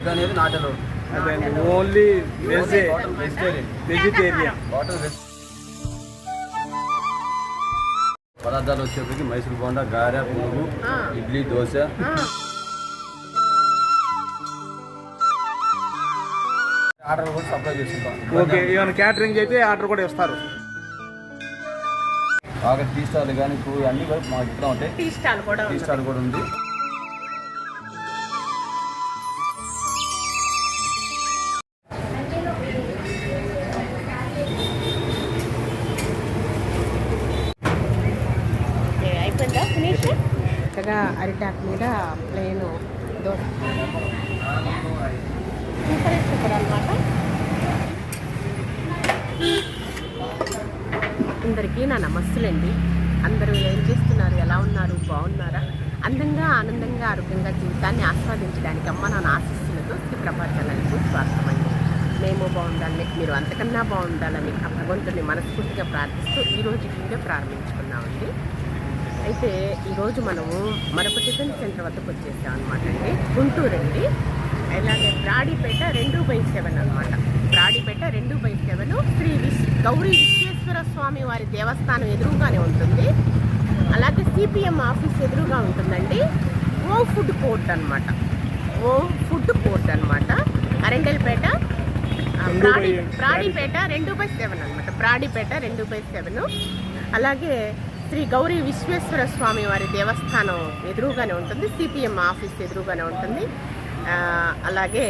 Egg అనేది not allowed. అదే only vegetarian. పదార్థాలు వచ్చేప్పటికి మైసూర్ బోండా, గారె, పునుగు, ఇడ్లీ, దోశ. ఆర్డర్ కూడా సప్లై చేస్తుంటాం. ఓకే, ఏమైనా క్యాటరింగ్ అయితే ఆర్డర్ కూడా ఇస్తారు. బాగా టీ స్టాల్ కానీ అన్ని మాకు ఇక్కడ ఉంటాయి. టీ స్టాల్ కూడా ఉంది. చక్కగా అరిటాక్ మీద ప్లేన్ దోశ అనమాట. అందరికీ నా నమస్తులండి. అందరూ ఏం చేస్తున్నారు, ఎలా ఉన్నారు, బాగున్నారా? అందంగా, ఆనందంగా, ఆరోగ్యంగా జీవితాన్ని ఆస్వాదించడానికి అమ్మ నా ఆశీస్సులతో శ్రీ ప్రభాచనాలకు స్వాగతమండి. మేము బాగుండాలని, మీరు అంతకన్నా బాగుండాలని ఆ భగవంతుని మనస్ఫూర్తిగా ప్రార్థిస్తూ ఈరోజు వీడియో ప్రారంభించుకున్నామండి. అయితే ఈరోజు మనము మరొక టిఫిన్ సెంటర్ వద్దకు వచ్చేసాం అనమాట అండి. గుంటూరు అండి. అలాగే బ్రాడీపేట 2/7 అనమాట. బ్రాడీపేట 2/7 శ్రీ గౌరీ విశ్వేశ్వర స్వామి వారి దేవస్థానం ఎదురుగానే ఉంటుంది. అలాగే సిపిఎం ఆఫీస్ ఎదురుగా ఉంటుందండి. ఓ ఫుడ్ కోర్ట్ అనమాట. అరండల్పేట బ్రాడీపేట 2/7 అనమాట. బ్రాడీపేట 2/7. అలాగే శ్రీ గౌరీ విశ్వేశ్వర స్వామి వారి దేవస్థానం ఎదురుగానే ఉంటుంది. సిపిఎం ఆఫీస్ ఎదురుగానే ఉంటుంది. అలాగే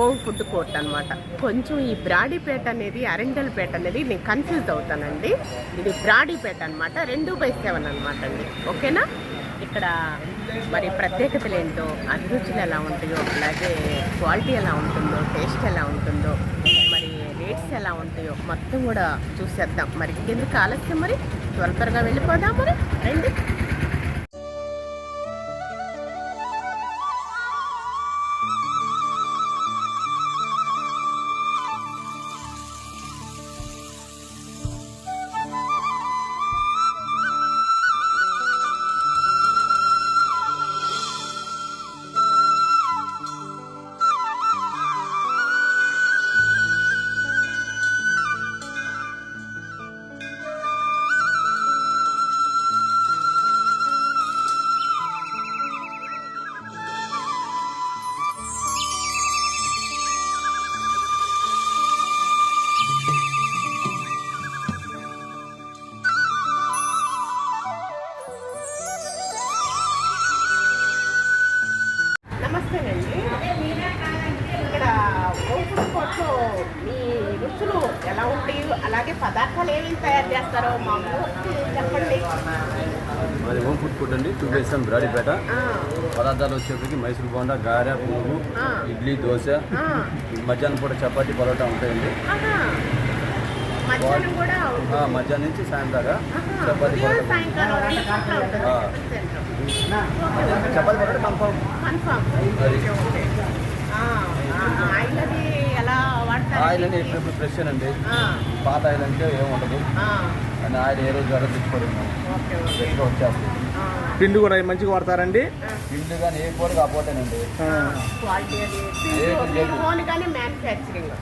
ఓం ఫుడ్ కోర్ట్ అనమాట. కొంచెం ఈ బ్రాడీపేట అనేది, అరండల్పేట అనేది నేను కన్ఫ్యూజ్ అవుతానండి. ఇది బ్రాడీపేట అనమాట. 2/7 అనమాట అండి. ఓకేనా? ఇక్కడ మరి ప్రత్యేకతలు ఏంటో, అభిరుచులు ఎలా ఉంటాయో, అలాగే క్వాలిటీ ఎలా ఉంటుందో, టేస్ట్ ఎలా ఉంటుందో, మరి రేట్స్ ఎలా ఉంటాయో మొత్తం కూడా చూసేద్దాం. మరి ఎందుకు ఆలస్యం, మరి త్వరగా వెళ్ళిపోదాం. మరి రండి. ఇక్కడ ఓపెన్ కోర్ట్లో మీ రుచులు ఎలా ఉంటాయి, అలాగే పదార్థాలు ఏమేమి తయారు చేస్తారో మాకు చెప్పండి. మరి హోమ్ ఫుడ్ కోర్ట్ అండి, 2/7 బ్రాడీపేట. పదార్థాలు వచ్చేప్పటికి మైసూర్ బోండా, గారె, పునుగు, ఇడ్లీ, దోశ, మధ్యాహ్నం పూట చపాతీ, పరోటా ఉంటాయండి. మధ్యాహ్నం నుంచి సాయంత్రం చపాతీ, చపాతీ పరోటా కన్ఫర్మ్. ఆయిల్ అంటే ఎప్పుడు ఫ్రెష్ అండి. పాత ఆయిల్ అంటే ఏముండదు. అని ఆయిల్ ఏ రోజు ఆడ తెచ్చుకోవడం వచ్చేస్తుంది. పిండి కూడా మంచిగా వాడతారండి. పిండి కానీ ఏ పోరు కాపోతేనండి.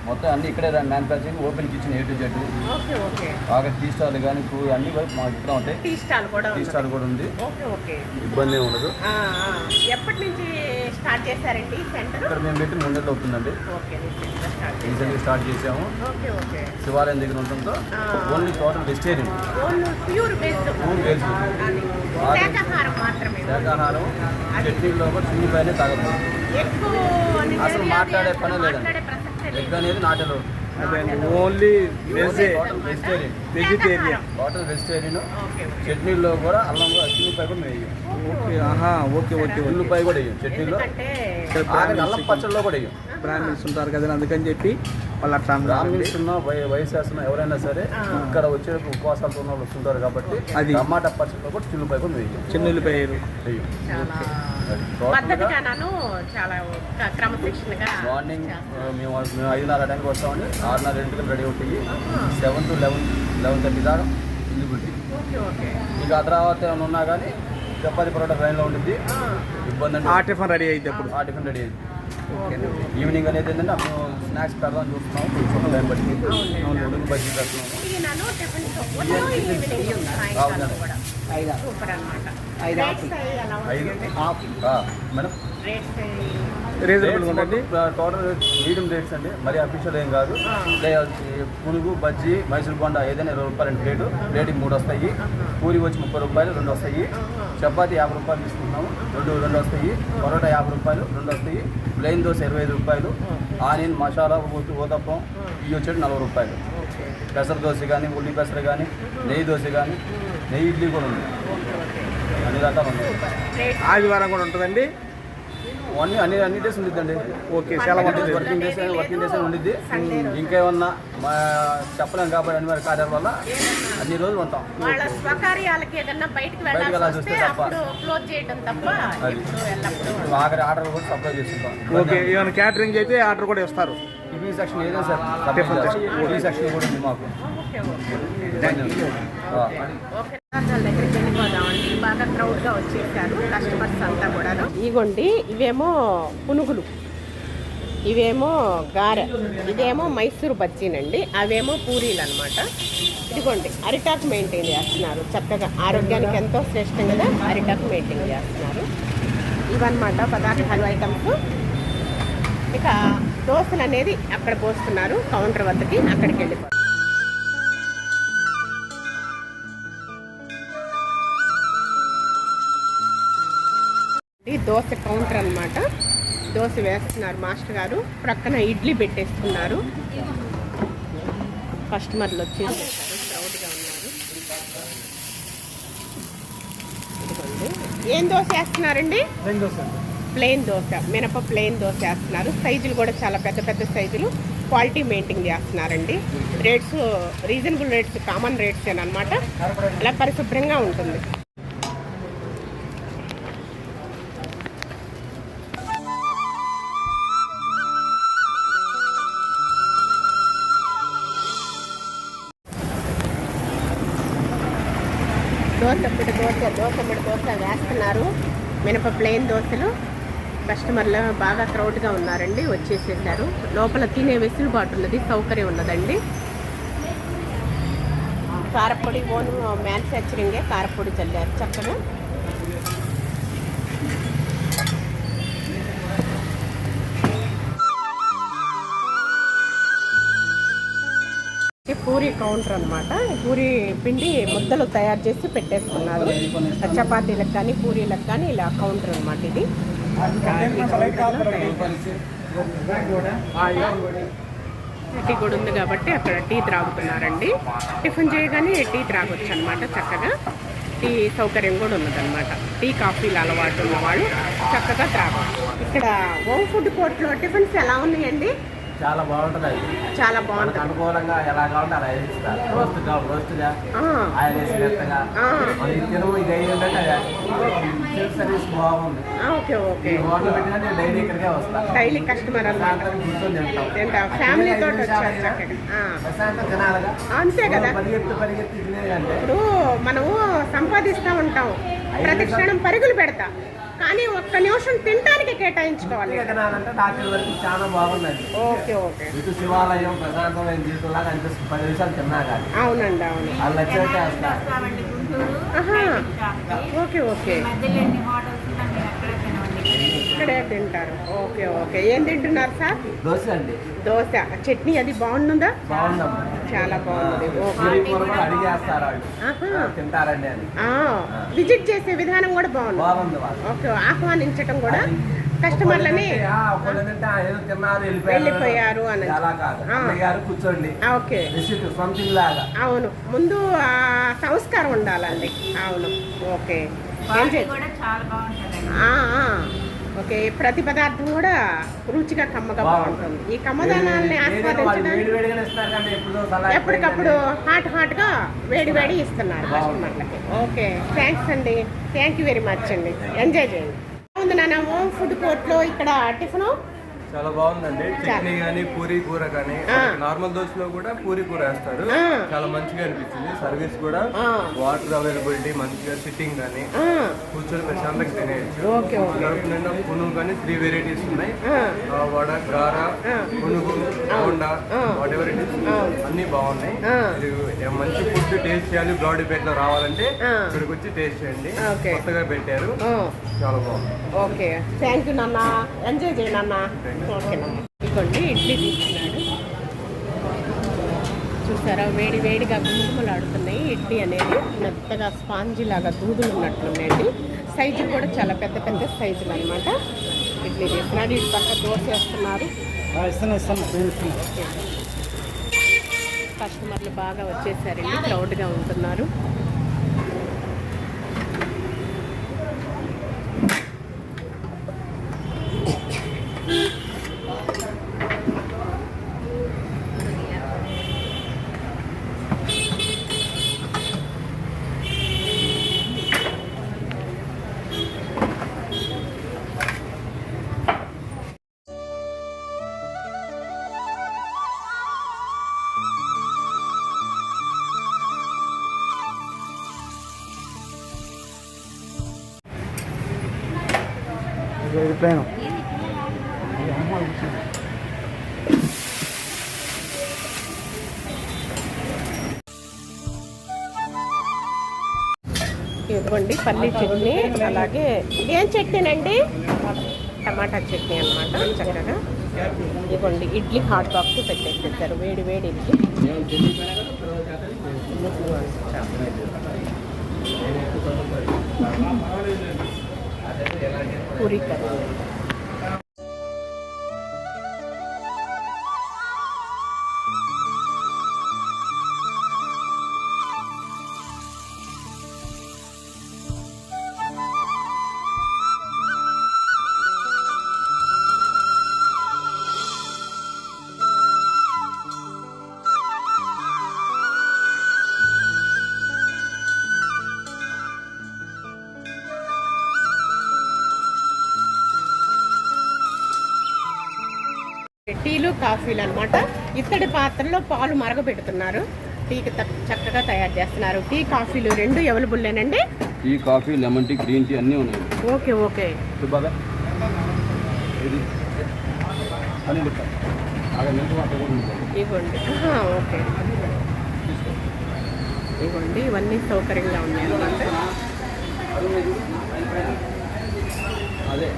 మొత్తం అన్ని ఇక్కడే manufacturing, open kitchen A to Z. బాగా టీ స్టాల్ కానీ అన్ని మాకు ఇక్కడ ఉంటాయి. టీ స్టాల్ కూడా ఉంది. ఇబ్బంది ఏమి ఉండదు. ఎప్పటి నుంచి స్టార్ట్ చేశారండి సెంటర్? ఇక్కడ మేము పెట్టి 3 నెలలు అవుతుందండి. రీసెంట్గా స్టార్ట్ చేసాము. శివాలయం దగ్గర ఉంటుందో only total vegetarian, pure veg, శాకాహారం. చట్నీలో కూడా చిన్నపైనే తాగదు. అసలు మాట్లాడే పని లేదండి. ఎగ్ అనేది not allowed. Only vegetarian. Total vegetarian. చట్నీలో కూడా అల్లం, చిన్నపాయ కూడా వేయం. ఉల్లిపాయ కూడా వేయం చట్నీలో. అల్లం పచ్చడిలో కూడా వేయం. బ్రాహ్మిన్స్ ఉంటారు కదా, అందుకని చెప్పి వాళ్ళు అట్లా. బ్రాహ్మిన్స్ ఉన్నా, వయసేస్తున్నా ఎవరైనా సరే ఇక్కడ వచ్చే ఉపవాసాలతో ఉన్న వాళ్ళు వస్తుంటారు కాబట్టి అది టమాటా పచ్చడిలో కూడా చిల్లుపాయ కూడా వేయం. చిన్నుల్లిపాయ వేయం. మార్నింగ్ మేము 5:30 టైంకి వస్తామండి. 6:30 రెడీ అవుతాయి. 7 to 11:30 దాకా ఎలిజిబిలిటీ. మీకు ఆ తర్వాత ఏమైనా ఉన్నా కానీ చపాతీ పరోటా ట్రైన్లో ఉంటుంది. ఇబ్బంది అంటే ఆ టిఫిన్ రెడీ అయితే ఆ టిఫిన్ రెడీ అయింది. ఈవినింగ్ అనేది ఏంటంటే అప్పుడు స్నాక్స్ పెడదాం చూస్తున్నాం కొంచెం టైం బట్టి ఉడుకు బజ్జీ పెడుతున్నాము. ఈయనను టిఫిన్స్ ఉదయం ఈవినింగ్ సాయంకాలం కూడా సూపర్ అన్నమాట. రేట్స్ ఎలా ఐదు ఉంటాయండి? మేడం రేట్స్ రీజనబుల్ ఉండండి. టోటల్ మీడియం రేట్స్ అండి, మరీ అఫీషియల్ ఏం కాదు. పునుగు బజ్జీ మైసూర్ బోండా ఏదైనా 20 రూపాయలు ప్లేటు, ప్లేట్కి 3 వస్తాయి. పూరి వచ్చి 30 రూపాయలు 2 వస్తాయి. చపాతీ 50 రూపాయలు తీసుకుంటున్నాము, 2 వస్తాయి. పరోటా 50 రూపాయలు 2 వస్తాయి. ప్లెయిన్ దోశ 25 రూపాయలు. ఆనియన్ మసాలా ఊతప్పం ఇవి వచ్చేది 40 రూపాయలు. పెసర దోశ కానీ, ఉల్లి పెసర కానీ, నెయ్యి దోశ కానీ, నెయ్యి ఇడ్లీ కూడా ఉంది. అన్ని రకాలు ఉన్నాయి. ఆదివారం కూడా ఉంటుందండి. అన్ని డేస్ ఉండిద్దండి. ఓకే, చాలా బాగుంటుంది. వర్కింగ్ డేస్ ఉండిద్ది. ఇంకేమన్నా చెప్పలేం కాబట్టి అనివార్య కార్యాల వల్ల అన్ని రోజులు ఉంటాం. వాళ్ళ స్వకార్యాలకి ఏదన్నా బయటకు వెళ్ళాల్సి వస్తే అప్పుడు క్లోజ్ చేయడం తప్ప ఎప్పుడు ఎల్లప్పుడూ ఆఖరి ఆర్డర్ కూడా సప్లై చేస్తుంటాం. ఓకే, ఏమైనా క్యాటరింగ్ అయితే ఆర్డర్ కూడా ఇస్తారు. టిఫిన్ సెక్షన్ ఏదైనా సార్ టిఫిన్ సెక్షన్ కూడా ఉంది మాకు. ఓకే వాళ్ళ దగ్గరికి వెళ్ళిపోదామండి. బాగా క్రౌడ్గా వచ్చేసారు కస్టమర్స్ అంతా కూడా. ఇగోండి ఇవేమో పునుగులు, ఇవేమో గారె, ఇదేమో మైసూరు బజ్జీనండి, అవేమో పూరీలు అనమాట. ఇదిగోండి అరిటాకు మెయింటైన్ చేస్తున్నారు చక్కగా. ఆరోగ్యానికి ఎంతో శ్రేష్టం కదా అరిటాకు మెయింటైన్ చేస్తున్నారు. ఇవన్నమాట పదార్థాలు ఐటమ్స్. ఇక దోశలు అనేది అక్కడ పోస్తున్నారు కౌంటర్ వద్దకి, అక్కడికి వెళ్ళిపోతారు. దోశ కౌంటర్ అన్నమాట. దోశ వేస్తున్నారు మాస్టర్ గారు. ప్రక్కన ఇడ్లీ పెట్టేస్తున్నారు. కస్టమర్లు వచ్చేసేసారు, క్రౌడ్గా ఉన్నారు. ఇదిగోండి ఏం దోశ వేస్తున్నారండి? ప్లెయిన్ దోశ, మినప ప్లెయిన్ దోశ వేస్తున్నారు. సైజులు కూడా చాలా పెద్ద పెద్ద సైజులు. క్వాలిటీ మెయింటైన్ చేస్తున్నారండి. Rates reasonable rates, common rates అనమాట. అలా పరిశుభ్రంగా ఉంటుంది. దోశ వేస్తున్నారు. మినప ప్లెయిన్ దోశలు. కస్టమర్లు బాగా క్రౌడ్గా ఉన్నారండి, వచ్చేసేసారు. లోపల తినే వెసులుబాటు ఉన్నది, సౌకర్యం ఉన్నదండి. కారపొడి ఓన్ మ్యానుఫ్యాక్చరింగే కారపొడి చల్లారు చక్కగా. పూరి కౌంటర్ అనమాట. పూరి పిండి ముద్దలు తయారు చేసి పెట్టేసుకున్నారు. చపాతీలకు కానీ పూరీలకు కానీ ఇలా కౌంటర్ అనమాట ఇది. టీ కూడా ఉంది కాబట్టి అక్కడ టీ త్రాగుతున్నారండి. టిఫిన్ చేయగానే టీ త్రాగొచ్చు అనమాట చక్కగా. టీ సౌకర్యం కూడా ఉన్నదన్నమాట. టీ కాఫీలు అలవాటు ఉన్న వాళ్ళు చక్కగా త్రాగొచ్చు. ఇక్కడ హోమ్ ఫుడ్ కోర్ట్లో టిఫిన్స్ ఎలా ఉన్నాయండి? చాలా బాగుంటుంది. చాలా బాగుంటుంది. అనుకూలంగా ఎలా కావాలంటే అలా ఇస్తారు. రోస్ట్గా ఆయిల్ వేసి మెత్తగా తిరుగు ఇది అయ్యిందంటే సర్వీస్ బాగుంది. Okay okay. హోటల్ పెట్టినా డైలీ ఇక్కడికే వస్తాను. డైలీ కస్టమర్ అన్నమాట. తింటాం ఫ్యామిలీ తోటి వచ్చారు చక్కగా. ప్రశాంతం తినాలిగా. అంతే కదా. పరిగెత్తి తినేదంటే ఇప్పుడు మనము సంపాదిస్తూ ఉంటాం, ప్రతి క్షణం పరుగులు పెడతా, కానీ ఒక్క నిమిషం తినడానికి కేటాయించుకోవాలి. రాత్రి వరకు చాలా బాగున్నది. Okay okay. ఇటు శివాలయం ప్రశాంతమైన జీవితంలాగా అనిపిస్తుంది. 10 నిమిషాలు తిన్నా కానీ. అవునండి అవును. వాళ్ళు నచ్చినట్టే వస్తారు. Okay okay. ఇక్కడే తింటారు. Okay okay. ఏం తింటున్నారు సార్? దోశ అండి. దోశ చట్నీ అది బాగుందా? బాగుందమ్మా, చాలా బాగుంది. అడిగేస్తారు వాళ్ళు తింటారండి అని. విజిట్ చేసే విధానం కూడా బాగుంది. ఓకే, ఆహ్వానించటం కూడా కస్టమర్లని వెళ్ళిపోయారు అని. కూర్చోండి. ఓకే, సంథింగ్ లాగా. అవును, ముందు సంస్కారం ఉండాలండి. అవును. ఓకే. ఓకే, ప్రతి పదార్థం కూడా రుచిగా కమ్మగా బాగుంటుంది. ఈ కమ్మదనాన్ని ఆస్వాదించడానికి ఎప్పటికప్పుడు హాట్ గా వేడి వేడి ఇస్తున్నారు కస్టమర్లకి. ఓకే, థ్యాంక్స్ అండి. థ్యాంక్ యూ వెరీ మచ్ అండి. ఎంజాయ్ చేయండి. ఉంది నాన్న హోమ్ ఫుడ్ కోర్ట్లో ఇక్కడ టిఫిన్ చాలా బాగుందండి. చట్నీ కానీ పూరి కూర కానీ నార్మల్ దోశలో కూడా పూరి కూర వేస్తారు. చాలా మంచిగా అనిపించింది. సర్వీస్ కూడా వాటర్ అవైలబిలిటీ మంచిగా, సిట్టింగ్ కానీ కూర్చొని ప్రశాంతంగా తినేయచ్చు. కడుపు నిండా పునుగు కానీ 3 వెరైటీస్ ఉన్నాయి. వడ, గార, పునుగు, bonda, whatever it is అన్ని బాగున్నాయి. ఇది మంచి ఫుడ్ టేస్ట్ చేయాలి, బ్రాడీపేటలో రావాలంటే ఇక్కడికి వచ్చి టేస్ట్ చేయండి. కొత్తగా పెట్టారు, చాలా బాగుంది. ఓకే, థ్యాంక్ యూ నాన్న. ఎంజాయ్ చేయండి అన్న. ఓకేనమ్మా. ఇదిగోండి ఇడ్లీ తీసుకున్నాడు. చూసారా, వేడి వేడిగా గుమగుమలాడుతున్నాయి. ఇడ్లీ అనేది మెత్తగా స్పాంజీ లాగా దూదులు ఉన్నట్లున్నాయండి. సైజు కూడా చాలా పెద్ద పెద్ద సైజులు అనమాట. ఇడ్లీ తీసుకున్నాడు. ఇటు పక్క దోశ వేస్తున్నారు. కస్టమర్లు బాగా వచ్చేసారండి, క్రౌడ్గా ఉంటున్నారు. ప్లేన్ ఇదిగోండి పల్లీ చట్నీ, అలాగే ఏం చట్నీనండి? టమాటా చట్నీ అన్నమాట. చక్కగా ఇదిగోండి ఇడ్లీ హాట్ బాక్స్ పెట్టేస్తారు. వేడి వేడి ఇడ్లీ. పూరీ కర్రీ. టీలు కాఫీలు అనమాట. ఇత్తడి పాత్రలో పాలు మరగబెడుతున్నారు. టీకి చక్కగా తయారు చేస్తున్నారు. టీ కాఫీలు రెండు అవైలబుల్లేనండి. Tea, coffee, lemon tea, green tea అన్నీ ఉన్నాయి. Okay okay. ఇవ్వండి. ఓకే, ఇవ్వండి. ఇవన్నీ సౌకర్యంగా ఉన్నాయి అన్నమాట. అదే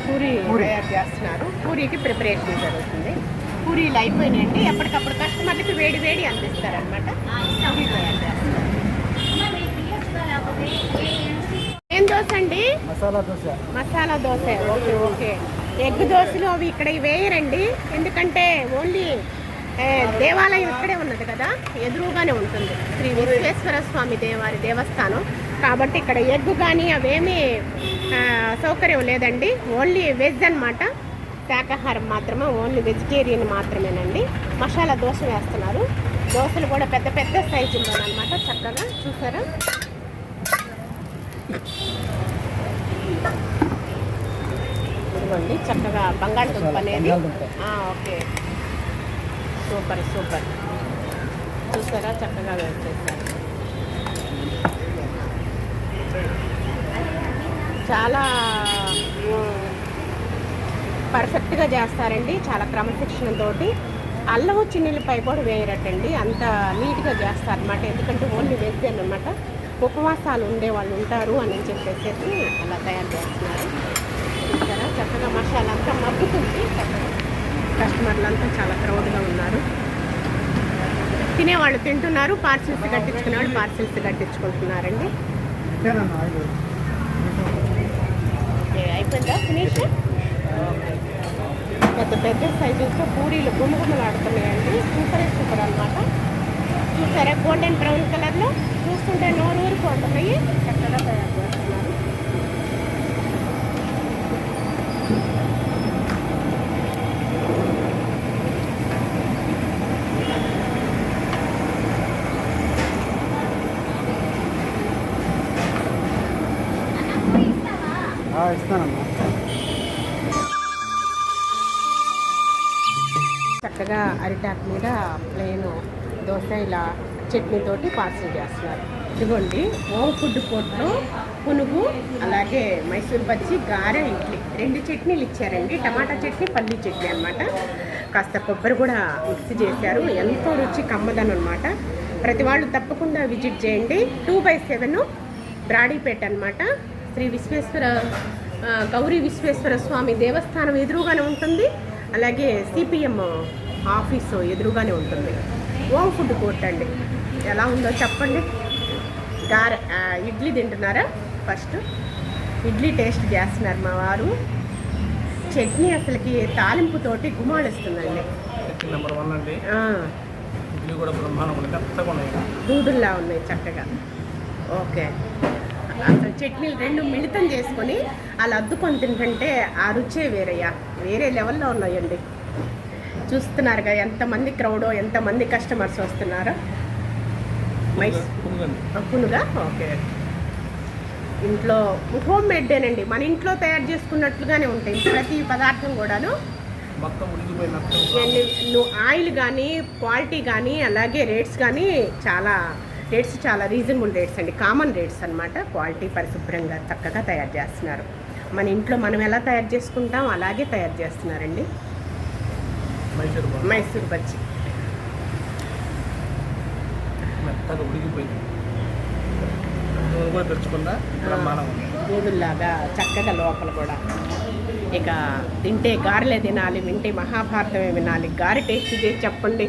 పూరి తయారు చేస్తున్నారు. పూరికి ప్రిపరేషన్ జరుగుతుంది. పూరీలు అయిపోయినాయండి. ఎప్పటికప్పుడు కస్టమర్లకి వేడి వేడి అందిస్తారనమాట. పూరి తయారు చేస్తారు. ఏం దోశ అండి? Masala dosa. Masala dosa. Okay okay. Egg దోశలు అవి ఇక్కడ వేయరండి, ఎందుకంటే ఓన్లీ దేవాలయం ఇక్కడే ఉన్నది కదా, ఎదురుగానే ఉంటుంది శ్రీ విశ్వేశ్వర స్వామి దేవస్థానం. కాబట్టి ఇక్కడ ఎగ్ కానీ అవేమీ సౌకర్యం లేదండి. ఓన్లీ వెజ్ అన్నమాట. శాకాహారం మాత్రమే, ఓన్లీ వెజిటేరియన్ మాత్రమేనండి. మసాలా దోశ వేస్తున్నారు. దోశలు కూడా పెద్ద పెద్ద సైజుల్లోనమాట. చక్కగా చూసారా. ఇదిగోండి చక్కగా బంగాళదుంప అనేది. Okay, super super. చూసారా, చక్కగా వేసేసారు. చాలా పర్ఫెక్ట్గా చేస్తారండి, చాలా క్రమశిక్షణతోటి. అల్లం చిన్నులపై కూడా వేయరటండి, అంత నీట్గా చేస్తారనమాట. ఎందుకంటే ఓన్లీ వెజ్ అన్నమాట. ఉపవాసాలు ఉండే వాళ్ళు ఉంటారు అని చెప్పేసి అలా తయారు చేస్తున్నారు. చూసారా, చక్కగా మసాలా అంతా మగ్గుతుంది. కస్టమర్లు అంతా చాలా క్రౌడ్గా ఉన్నారు. తినేవాళ్ళు తింటున్నారు, పార్సిల్స్ కట్టించుకునే వాళ్ళు పార్సిల్స్ కట్టించుకుంటున్నారండి. ఓకే అయిపోయిందా ఫినిష్? పెద్ద పెద్ద సైజులతో పూరీలు గుమగుమలాడుతున్నాయండి. సూపర్ అనమాట. చూసారా గోల్డెన్ బ్రౌన్ కలర్లో? చూస్తుంటే నోరు ఊరిపోతున్నాయి. చక్కగా తయారు చేస్తున్నారు. ఇస్తానమ్మా. చక్కగా అరిటాకు మీద ప్లేన్ దోశ ఇలా చట్నీతోటి పార్సల్ చేస్తున్నారు. ఇదిగోండి హోమ్ ఫుడ్ కోర్ట్లో పునుగు, అలాగే మైసూర్ బజ్జీ, గారె, ఇడ్లీ 2 చట్నీలు ఇచ్చారండి. టమాటా చట్నీ, పల్లీ చట్నీ అనమాట. కాస్త కొబ్బరి కూడా మిక్స్ చేశారు. ఎంతో రుచి కమ్మదనం అనమాట. ప్రతి వాళ్ళు తప్పకుండా విజిట్ చేయండి. 2/7 బ్రాడీపేట అనమాట. శ్రీ విశ్వేశ్వర గౌరీ విశ్వేశ్వర స్వామి దేవస్థానం ఎదురుగానే ఉంటుంది. అలాగే సిపిఎం ఆఫీసు ఎదురుగానే ఉంటుంది. హోమ్ ఫుడ్ కోర్ట్ అండి. ఎలా ఉందో చెప్పండి. ఇడ్లీ తింటున్నారా? ఫస్ట్ ఇడ్లీ టేస్ట్ చేస్తున్నారు మా వారు. చట్నీ అసలుకి తాలింపుతోటి గుమాళిస్తుందండి. నెంబర్ 1 అండి. ఇడ్లీ కూడా బ్రహ్మాండం ఉంది. కరెక్ట్గా ఉన్నాయి. దూదుల్లా ఉన్నాయి చక్కగా. ఓకే అసలు చట్నీలు 2 మిళితం చేసుకొని అలా అద్దుకొని తింటుంటే ఆ రుచే వేరే లెవెల్లో ఉన్నాయండి. చూస్తున్నారుగా ఎంతమంది క్రౌడో, ఎంతమంది కస్టమర్స్ వస్తున్నారో. పునుగా ఓకే. ఇంట్లో హోమ్ మేడ్డేనండి. మన ఇంట్లో తయారు చేసుకున్నట్లుగానే ఉంటాయి ప్రతి పదార్థం కూడాను. మొత్తం ఉడికిపోయినట్టు. ఆయిల్ కానీ, క్వాలిటీ కానీ, అలాగే రేట్స్ కానీ చాలా రీజనబుల్ రేట్స్ అండి. కామన్ రేట్స్ అనమాట. క్వాలిటీ పరిశుభ్రంగా చక్కగా తయారు చేస్తున్నారు. మన ఇంట్లో మనం ఎలా తయారు చేసుకుంటాం అలాగే తయారు చేస్తున్నారండి. మైసూర్ బజ్జీ మెత్తగా ఉడికిపోయింది. కూడా తెచ్చుకుందా గోధుల్లాగా చక్కగా లోపల కూడా. ఇక తింటే గారెలే తినాలి, వింటే మహాభారతమే వినాలి. గారె టేస్ట్ చేసి చెప్పండి.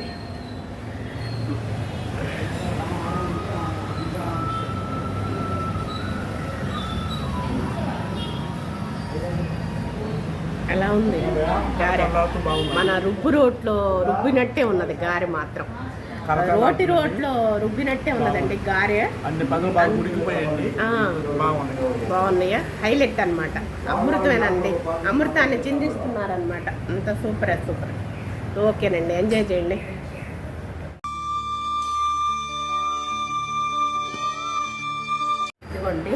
ఎలా ఉంది గారె? మన రోట్లో రుబ్బినట్టే ఉన్నది గారె మాత్రం. రోట్లో రుబ్బినట్టే ఉన్నదండి గారె. బాగున్నాయా? హైలైట్ అనమాట. అమృతమేనండి. అమృతాన్ని చిందిస్తున్నారనమాట. అంత సూపర్. ఓకేనండి, ఎంజాయ్ చేయండి. ఇదిగోండి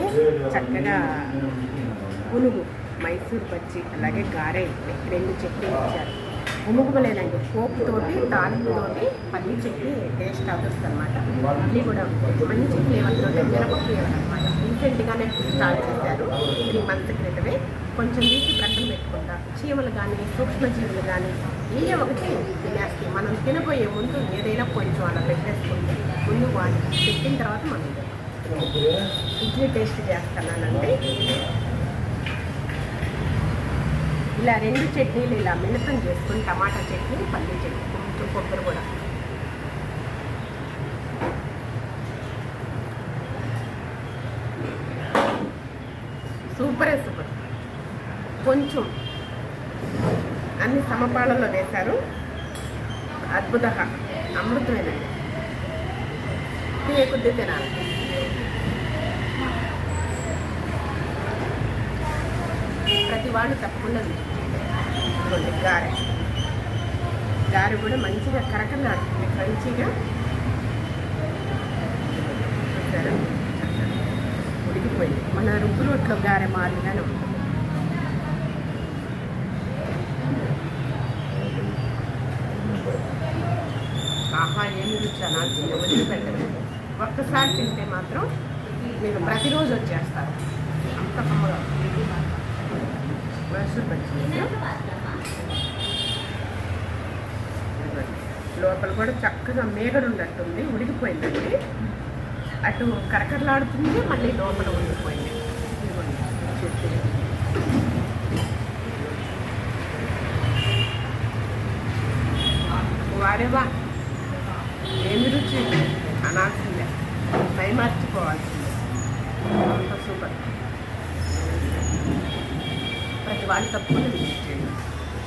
చక్కగా పునుగు, మైసూర్ బజ్జీ, అలాగే గారె, 2 చట్నీలు ఇచ్చారు. ఉముగులేనండి. పోపుతోటి, తాలింపుతోటి, పల్లీ చట్నీ టేస్ట్ అవుతుంది అనమాట. ఇడ్లీ కూడా మంచి ఫ్లేవర్తో, మిరప ఫ్లేవర్ అనమాట. రీసెంట్గానే స్టార్ట్ చేశారు. 3 months క్రితమే. కొంచెం తీసి ప్రక్కన పెట్టుకుంటా. చీమలు కానీ, సూక్ష్మజీవులు కానీ ఏ ఒకటి తినేస్తే మనం తినబోయే ముందు ఏదైనా కొంచెం అలా పెట్టేసుకుంటే ముందు వాటి పెట్టిన తర్వాత మనం ఇడ్లీ టేస్ట్ చేస్తున్నానండి. ఇలా 2 చట్నీలు ఇలా మిళితం చేసుకుని, టమాటా చట్నీ, పల్లీ చట్నీ, కొంచెం కొబ్బరి కూడా. సూపర్. కొంచెం అన్ని సమపాళల్లో వేశారు. అద్భుత, అమృతమేనండి. తినే కొద్ది తినాలి. ప్రతి వాళ్ళు తప్పకుండా ఇదిగోండి గారె కూడా మంచిగా కరకలాడుతుంది, క్రంచీగా. చూసారా? ఉడికిపోయింది. మన రుబ్బు రోట్లో గారె మాదిరిగానే ఉంటుంది. ఆహా, ఏమి రుచి అనాల్సింది వదిలిపెట్టదు. ఒక్కసారి తింటే మాత్రం మీరు ప్రతిరోజు వచ్చేస్తారు. అంత కమ్మగా మైసూర్ బజ్జీ. లోపల కూడా చక్కగా మేగడు ఉన్నట్టుంది. ఉడికిపోయిందండి. అటు కరకరలాడుతుంది, మళ్ళీ లోపల ఉడికిపోయింది. వారేవా, ఏమి రుచి అనాల్సిందే, మైమర్చిపోవాల్సిందే. అంత సూపర్. ప్రతి వాళ్ళు తప్పకుండా విజిట్ చేయండి.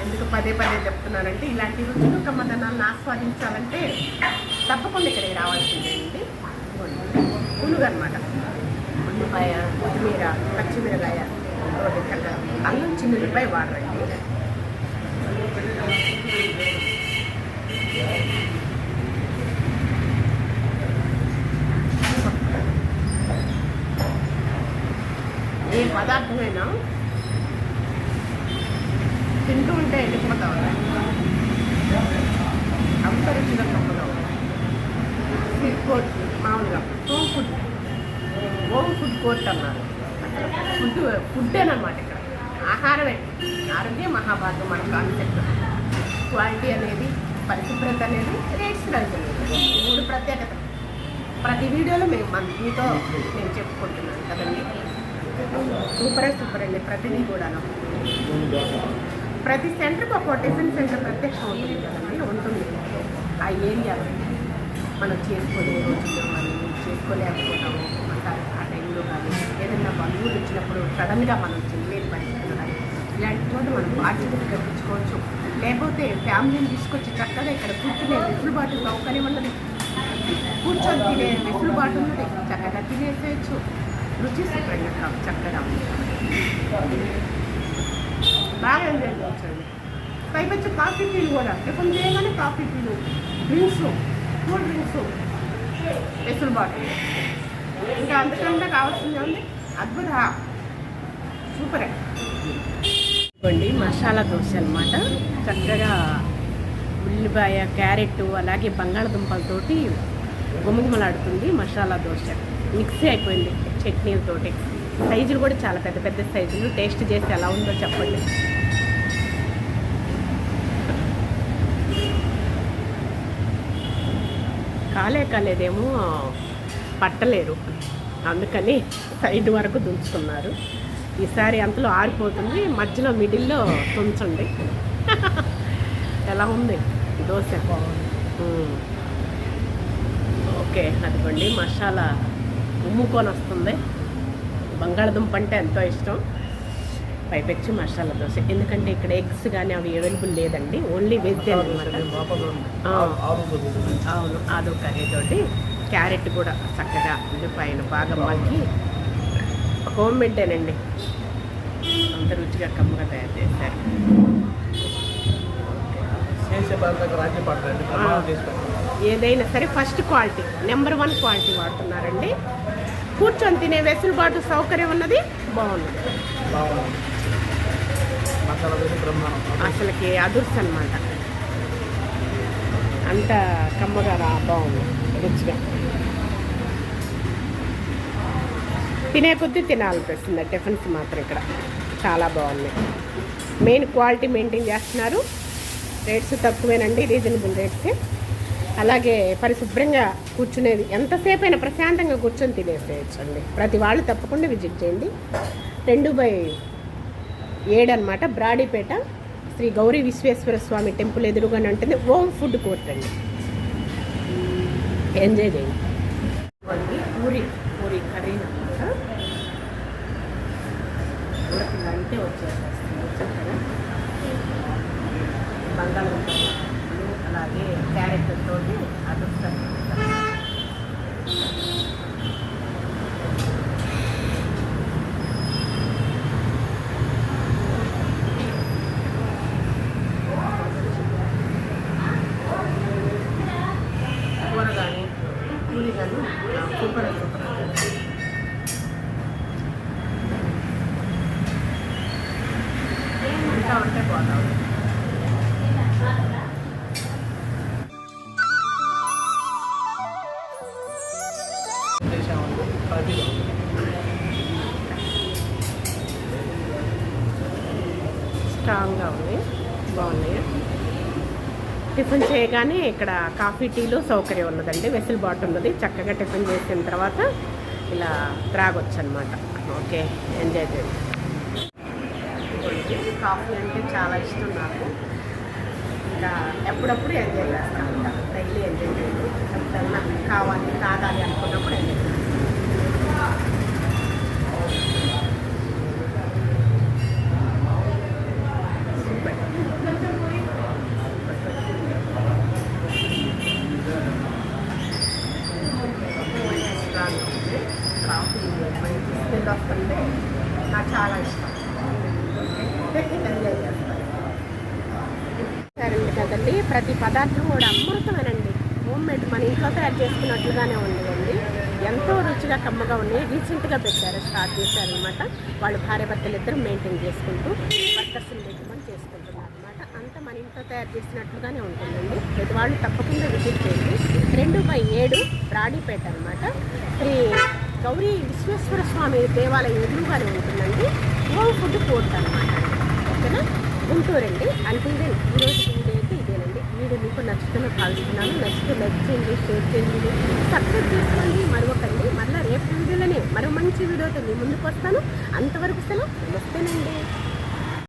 ఎందుకు పదే పదే చెప్తున్నానంటే ఇలాంటి రుచులు కమ్మదనాలను ఆస్వాదించాలంటే తప్పకుండా ఇక్కడికి రావాల్సిందే అండి. పులుగు అనమాట, ఉల్లిపాయ, కొత్తిమీర, పచ్చిమిరకాయ, చక్కగా అల్లం, చిన్నులపై వాడరండి. ఏ పదార్థమైనా తింటూ ఉంటే వెళ్ళిపోతా ఉన్నాయి, అంత రుచిగా తప్పగా ఉన్నాయి. స్వీట్ కోర్ట్ మామూలుగా హోమ్ ఫుడ్ కోర్ట్ అన్నారు. అసలు ఫుడ్డేనమాట ఇక్కడ, ఆహారమే. ఆరోగ్య మహాభాగ్యం మన కాన్సెప్ట్. క్వాలిటీ అనేది, పరిశుభ్రత అనేది, రేట్స్ అనేది, ఈ 3 ప్రత్యేకత ప్రతి వీడియోలో మీతో నేను చెప్పుకుంటున్నాను కదండి. సూపర్ అండి. ప్రతిదీ కూడా ప్రతి సెంటర్కి ఒక టిఫిన్ సెంటర్ ప్రత్యక్షం ఉంటుంది కదండి, ఉంటుంది. ఆ ఏరియాలో మనం చేసుకునే రోజుల్లో మనం చేసుకోలేకపోతాము, ఆ టైంలో కానీ ఏదైనా బంధువులు వచ్చినప్పుడు సడన్గా మనం చేయలేని పరిస్థితులు కానీ ఇలాంటి చోట మనం బాధ్యతలు కల్పించుకోవచ్చు. లేకపోతే ఫ్యామిలీని తీసుకొచ్చి చక్కగా ఇక్కడ కూర్చునే వెసులుబాటు సౌకర్యం ఉన్నది, కూర్చొని తినే వెసులుబాటు ఉన్నది, చక్కగా తినేసేయచ్చు. రుచి సూపర్ చక్కగా బాగా ఎంజాయ్ చేయొచ్చండి. పైపచ్చి కాఫీ టీలు కూడా టిఫిన్ చేయగానే కాఫీ టీలు, డ్రింక్స్, కూల్ డ్రింక్స్ వెసులుబాటు. ఇంకా అంతకంటే కావాల్సిందే ఉంది. అద్భుత సూపరే. ఇవ్వండి మసాలా దోశ అనమాట. చక్కగా ఉల్లిపాయ, క్యారెట్, అలాగే బంగాళదుంపలతోటి గుమగుమలాడుతుంది మసాలా దోశ. మిక్సీ అయిపోయింది చట్నీలతోటి. సైజులు కూడా చాలా పెద్ద పెద్ద సైజులు. టేస్ట్ చేసి ఎలా ఉందో చెప్పండి. కాలేదేమో పట్టలేరు, అందుకని సైడ్ వరకు దుంచుకున్నారు. ఈసారి అంతలో ఆరిపోతుంది, మధ్యలో మిడిల్లో తుంచండి. ఎలా ఉంది దోశ? ఓకే, అదిగోండి మసాలా ఉమ్ముకొని వస్తుంది. బంగాళదుంప అంటే ఎంతో ఇష్టం. పైపెచ్చి మసాలా దోశ. ఎందుకంటే ఇక్కడ ఎగ్స్ కానీ అవి అవైలబుల్ లేదండి, ఓన్లీ వెజ్ అనమాట. అవును, ఆలు కర్రీ తోటి క్యారెట్ కూడా చక్కగా ఉల్లిపాయన బాగా మగ్గి హోమ్ మేడేనండి. అంత రుచిగా కమ్మగా తయారు చేశారు. ఏదైనా సరే ఫస్ట్ క్వాలిటీ, నెంబర్ 1 క్వాలిటీ వాడుతున్నారండి. కూర్చొని తినే వెసులుబాటు సౌకర్యం ఉన్నది, బాగుంది. అసలుకి అదుర్స్ అనమాట, అంత కమ్మగా బాగుంది, రుచిగా. తినే కొద్దీ తినాలనిపిస్తుంది. టిఫిన్స్ మాత్రం ఇక్కడ చాలా బాగున్నాయి. మెయిన్ క్వాలిటీ మెయింటైన్ చేస్తున్నారు. రేట్స్ తక్కువేనండి, రీజనబుల్ రేట్స్. అలాగే పరిశుభ్రంగా కూర్చునేది, ఎంతసేపు అయినా ప్రశాంతంగా కూర్చొని తినేసేయచ్చు అండి. ప్రతి వాళ్ళు తప్పకుండా విజిట్ చేయండి. 2/7 అనమాట, బ్రాడీపేట శ్రీ గౌరీ విశ్వేశ్వర స్వామి టెంపుల్ ఎదురుగానే ఉంటుంది. హోమ్ ఫుడ్ కోర్ట్ అండి. ఎంజాయ్ చేయండి. పూరి కర్రీ అనమాట. ఉడకిందంటే వచ్చేస్తుంది చక్కగా. బంగాళదుంపలు, అలాగే క్యారెట్ తోటి అదుర్స్. కూర కానీ పూరి కానీ సూపర్ ఇంకా ఉంటే పోతాం. స్ట్రాంగ్గా ఉంది, బాగున్నాయి. టిఫిన్ చేయగానే ఇక్కడ కాఫీ టీలు సౌకర్యం ఉన్నదండి, వెసులుబాటు ఉన్నది. చక్కగా టిఫిన్ చేసిన తర్వాత ఇలా త్రాగొచ్చు అనమాట. ఓకే, ఎంజాయ్ చేయండి. కాఫీ అంటే చాలా ఇష్టం నాకు. ఇంకా ఎప్పుడప్పుడు ఎంజాయ్ చేస్తాను ఉంటాను, డైలీ ఎంజాయ్ చేయండి. ఎప్పుడన్నా కావాలి తాగాలి అనుకున్నప్పుడు ఎంజాయ్ చేస్తాను. కాఫీ మంచి స్మెల్ వస్తుంటే నాకు చాలా ఇష్టం. ఎంజాయ్ చేస్తాను. సరే కదండి, ప్రతి పదార్థం కూడా అమృతమేనండి. హోమ్ మేడ్ మన ఇంట్లో తయారు చేసుకున్నట్లుగానే ఉండేదండి. ఎంతో రుచిగా కమ్మగా ఉన్నాయి. రీసెంట్గా పెట్టారు, స్టార్ట్ చేశారనమాట. వాళ్ళు భార్యాభర్తలు ఇద్దరు మెయింటైన్ చేసుకుంటూ వర్కర్స్ని పెట్టుకొని చేసుకుంటున్నారు అనమాట. అంతా మన ఇంట్లో తయారు చేసినట్లుగానే ఉంటుందండి. ప్రతి వాళ్ళు తప్పకుండా విజిట్ చేయండి. 2/7 బ్రాడీపేట అనమాట. శ్రీ గౌరీ విశ్వేశ్వర స్వామి దేవాలయం ఎదురుగానే ఉంటుందండి. హోమ్ ఫుడ్ కోర్ట్ అనమాట. ఓకేనా, గుంటూరు అండి. అంటిల్ దెన్ ఈరోజు వీడియో అయితే ఇదేనండి. వీడియో మీకు నచ్చుతున్న భావిస్తున్నాను. నచ్చితే లైక్ చేయండి, షేర్ చేయండి, సబ్స్క్రైబ్ చేసుకోండి. మరొకండి మళ్ళీ రేపు వీడియోలోనే మరో మంచి వీడియోతో మీ ముందుకు వస్తాను. అంతవరకు సెలవు, నమస్తేనండి.